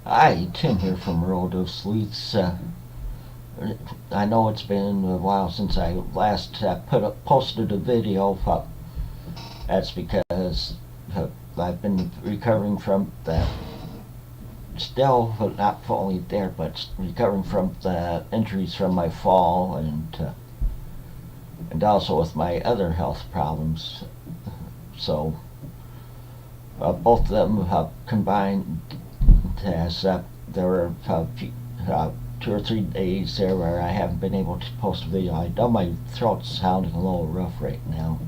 Hi, Tim here from World of Sleuths. I know it's been a while since I last posted a video. That's because I've been recovering from that. Still not fully there, but recovering from the injuries from my fall and also with my other health problems. So both of them combined as there were 2 or 3 days there where I haven't been able to post a video. I know my throat's sounding a little rough right now.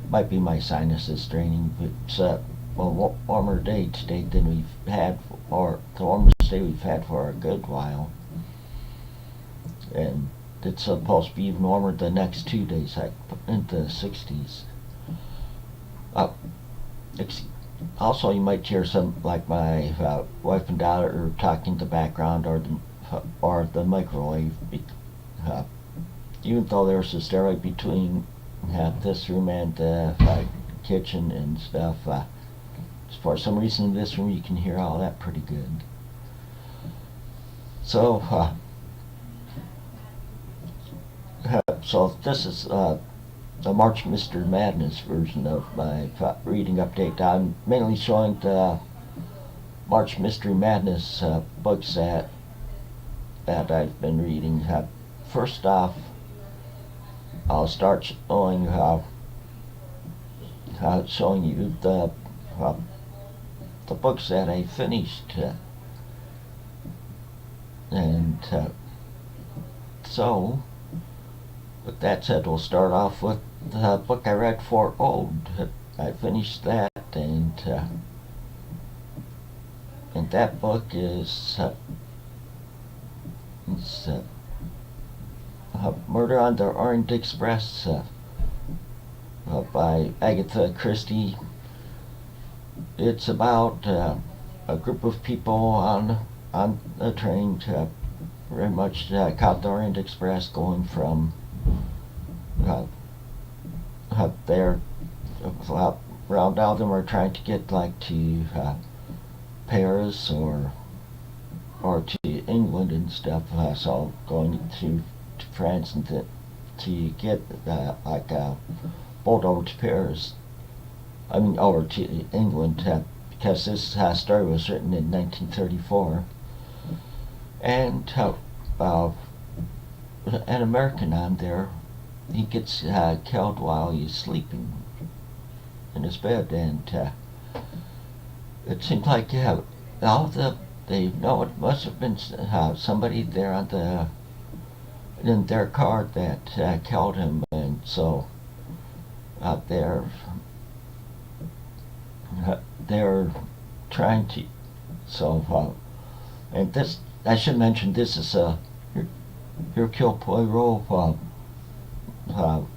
Might be my sinuses draining. It's a warmer day today than we've had, or the warmest day we've had for a good while. And it's supposed to be even warmer the next 2 days, like into the 60s. Also, you might hear some, like my wife and daughter talking in the background, or the microwave. Even though there's a stairway between this room and the kitchen and stuff, for some reason in this room you can hear all that pretty good. So, so this is the March Mystery Madness version of my reading update. I'm mainly showing the March Mystery Madness books that I've been reading. First off, I'll start showing you the books that I finished, and so with that said, we'll start off with the book I read for Old. I finished that, and that book is Murder on the Orient Express by Agatha Christie. It's about a group of people on a train, very much caught the Orient Express, going from there. Around all of them are trying to get to Paris or to England and stuff. So going to France and to get a boat over to Paris. I mean over to England, because this story was written in 1934, and an American on there, he gets killed while he's sleeping in his bed, and it seemed like they know it must have been somebody there in their car that killed him, and so they're trying to and this, I should mention, this is a Hercule Poirot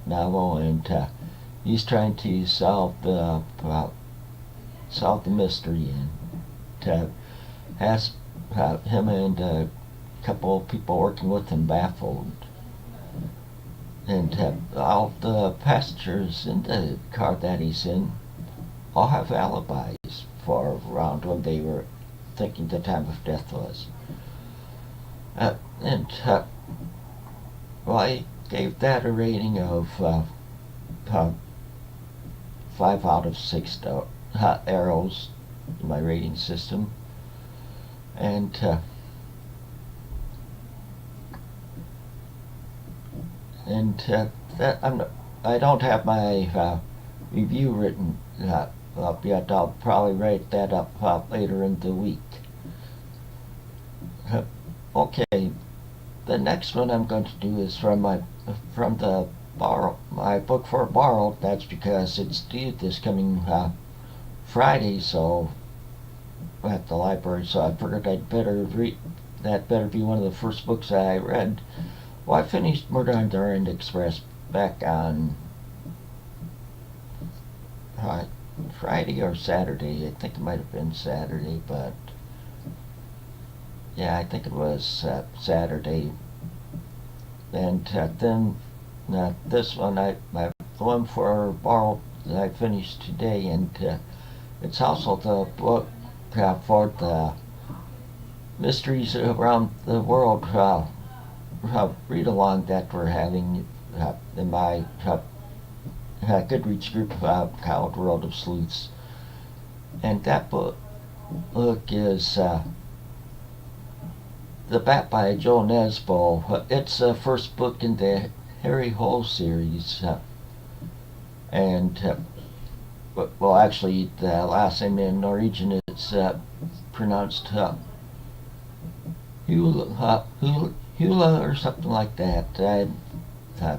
novel, and he's trying to solve the mystery, and has him and a couple of people working with him baffled, and all the passengers in the car that he's in all have alibis for around when they were thinking the time of death was. Well, I gave that a rating of 5 out of 6 arrows in my rating system, and that I don't have my review written up yet. I'll probably write that up later in the week. Okay, the next one I'm going to do is from my book for borrowed. That's because it's due this coming Friday, so at the library. So I figured I'd better read. That better be one of the first books I read. Well, I finished Murder on the Orient Express back on Friday or Saturday. I think it might have been Saturday, but yeah, I think it was Saturday. And then this one, the one for borrowed that I finished today, and it's also the book for mysteries around the world read along that we're having in my Goodreads group called World of Sleuths. And that book is The Bat by Joe Nesbo. It's the first book in the Harry Hole series. Well, actually, the last name in Norwegian is pronounced Hula or something like that. I'm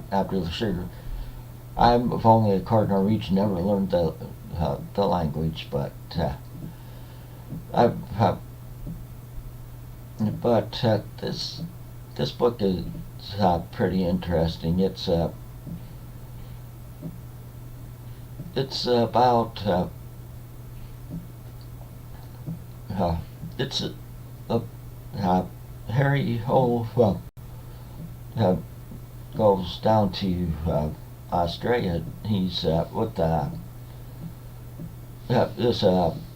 not really sure. I'm only a card Norwegian, never learned the language, but this book is pretty interesting. It's about it's Harry Hole goes down to Australia. He's with this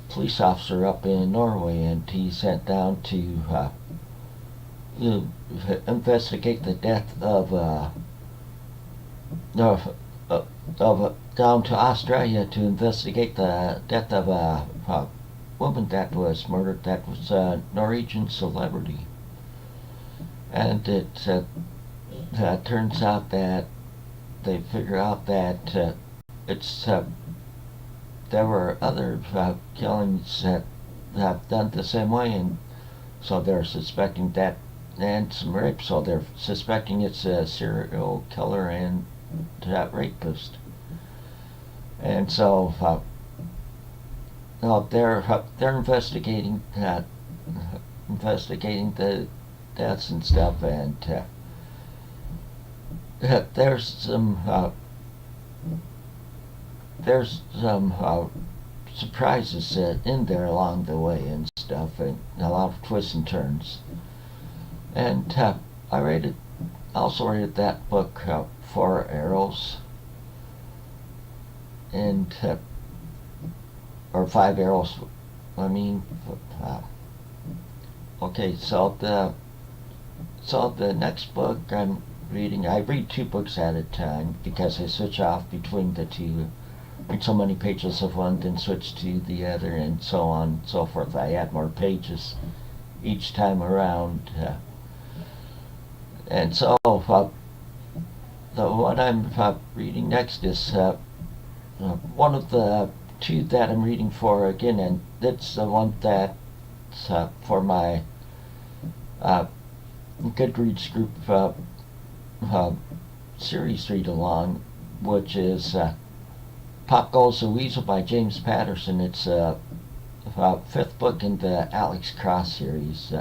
police officer up in Norway, and he's sent down to investigate the death of down to Australia to investigate the death of a woman that was murdered. That was a Norwegian celebrity, and it turns out that they figure out that it's there were other killings that have done the same way, and so they're suspecting that, and some rape, so they're suspecting it's a serial killer and rapist. And so they're investigating the deaths and stuff, and there's some surprises in there along the way and stuff, and a lot of twists and turns. And I also rated that book 4 arrows, and or 5 arrows. I mean, okay. So the next book I'm reading, I read 2 books at a time because I switch off between the two. Read so many pages of one, then switch to the other, and so on and so forth. I add more pages each time around. And so the one I'm reading next is one of the 2 that I'm reading for again, and it's the one that's for my Goodreads group series read along, which is Pop Goes the Weasel by James Patterson. It's a 5th book in the Alex Cross series.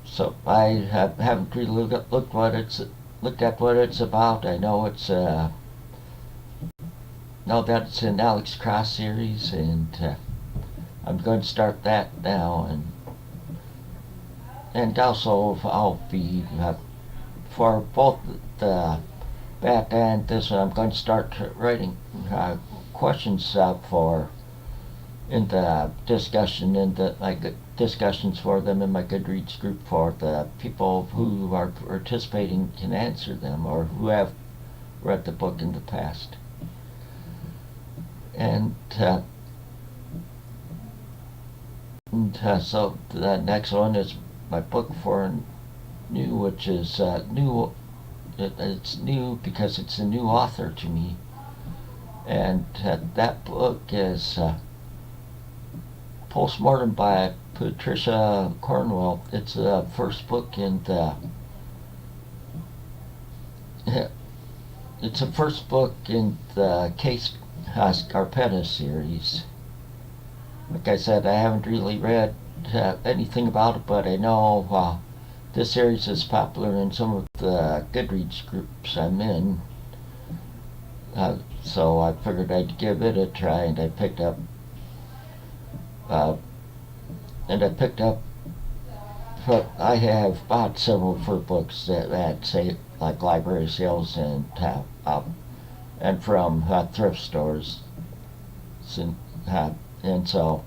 So I haven't really looked at what it's about. I know it's know that it's an Alex Cross series, and I'm going to start that now, and also I'll be for both the Bat and this one, I'm going to start writing questions for in the discussion, in the discussions for them in my Goodreads group, for the people who are participating can answer them, or who have read the book in the past. And so the next one is my book for new, which is new. It's new because it's a new author to me, and that book is Mortem by Patricia Cornwell. It's the first book in the KayT Scarpetta series. Like I said, I haven't really read anything about it, but I know this series is popular in some of the Goodreads groups I'm in. So I figured I'd give it a try, and I picked up I have bought several for books at say like library sales and from thrift stores, and so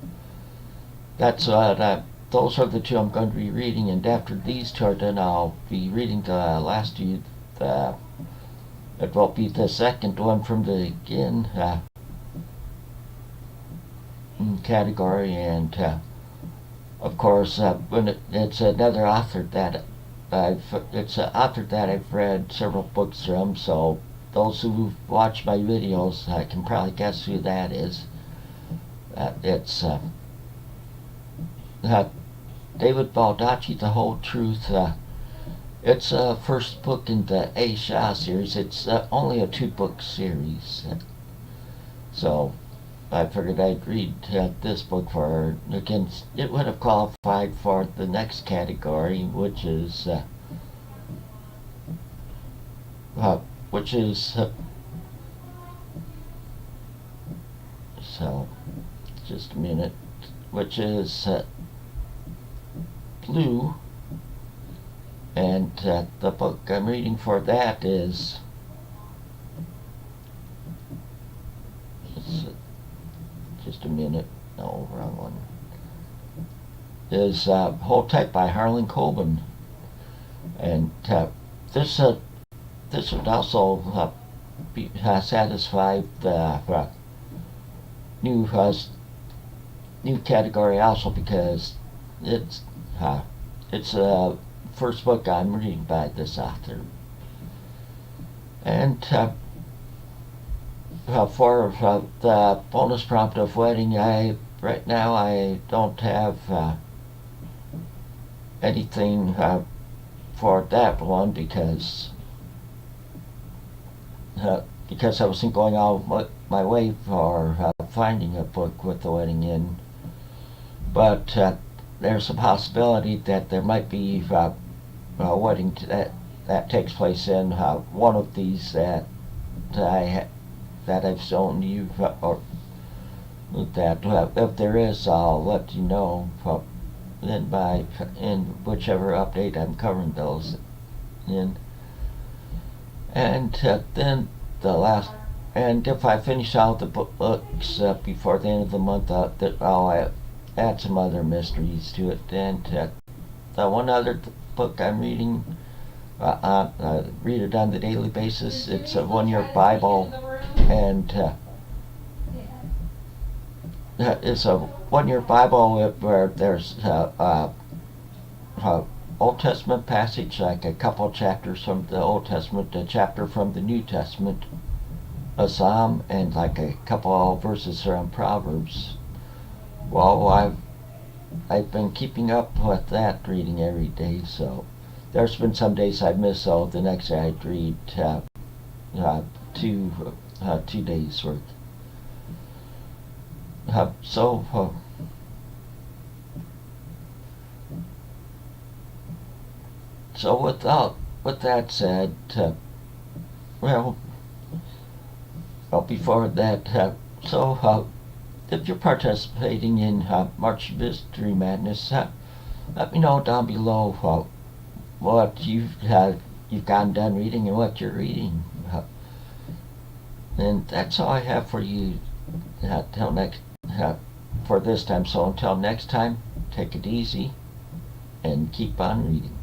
that's what those are the two I'm going to be reading, and after these two are done, I'll be reading the last two. It will be the second one from the again category, and of course, when it's another author that it's an author that I've read several books from. So those who watch my videos can probably guess who that is. It's David Baldacci, The Whole Truth. It's the first book in the A Shah series. It's only a 2-book series. So I figured I'd read this book for her. Again, it would have qualified for the next category, which is so just a minute, which is Blue, and the book I'm reading for that is just a minute, no, wrong one, is Hold Tight by Harlan Coben. And this would also satisfy the new category also, because it's the first book I'm reading by this author. And for the bonus prompt of wedding, right now I don't have anything for that one, because I wasn't going out my way for finding a book with the wedding in. But there's a possibility that there might be a wedding that takes place in one of these that I've shown you, or that if there is, I'll let you know. Then in whichever update I'm covering those in, and then the last. And if I finish out the books before the end of the month, I'll add some other mysteries to it. And the one other book I'm reading, read it on the daily basis. It's a 1-year Bible, and it's a 1-year Bible where there's Old Testament passage, like a couple chapters from the Old Testament, a chapter from the New Testament, a psalm, and like a couple of verses from Proverbs. Well, I've been keeping up with that, reading every day. So there's been some days I've missed, so the next day I'd read 2 days worth. So with that said, before that, if you're participating in March Mystery Madness, let me know down below what you've gotten done reading and what you're reading. And that's all I have for you for this time. So until next time, take it easy and keep on reading.